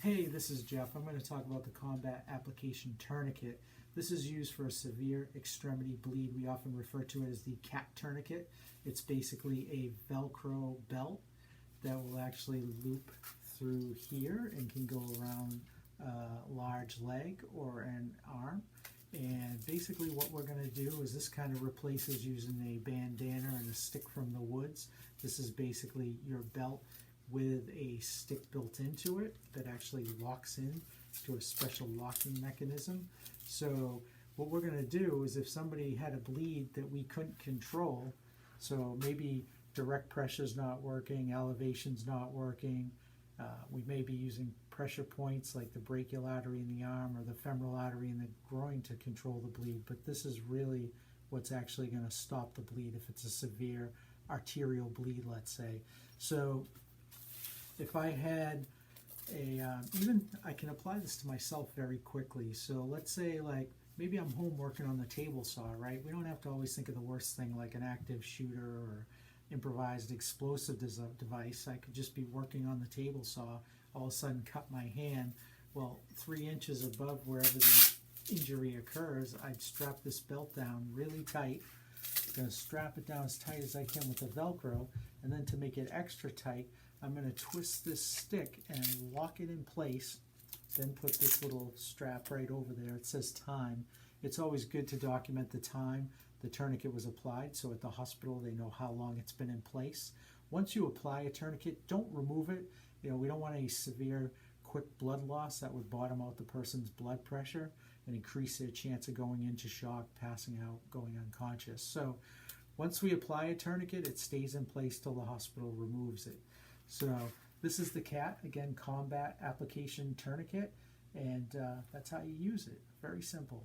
Hey, this is Jeff. I'm going to talk about the combat application tourniquet. This is used for a severe extremity bleed. We often refer to it as the CAT tourniquet. It's basically a Velcro belt that will actually loop through here and can go around a large leg or an arm. And basically what we're going to do is this kind of replaces using a bandana and a stick from the woods. This is basically your belt with a stick built into it that actually locks in to a special locking mechanism. So what we're going to do is if somebody had a bleed that we couldn't control, so maybe direct pressure's not working, elevation's not working, we may be using pressure points like the brachial artery in the arm or the femoral artery in the groin to control the bleed, but this is really what's actually going to stop the bleed if it's a severe arterial bleed, let's say. So if I had even I can apply this to myself very quickly. So let's say like maybe I'm home working on the table saw, right? We don't have to always think of the worst thing like an active shooter or improvised explosive device. I could just be working on the table saw, all of a sudden cut my hand. Well, 3 inches above wherever the injury occurs, I'd strap this belt down really tight. I'm going to strap it down as tight as I can with the Velcro, and then to make it extra tight, I'm going to twist this stick and lock it in place, then put this little strap right over there. It says time. It's always good to document the time the tourniquet was applied, so at the hospital they know how long it's been in place. Once you apply a tourniquet, don't remove it. We don't want any severe quick blood loss that would bottom out the person's blood pressure and increase their chance of going into shock, passing out, going unconscious. So once we apply a tourniquet, it stays in place till the hospital removes it. So this is the CAT, again, combat application tourniquet, and that's how you use it. Very simple.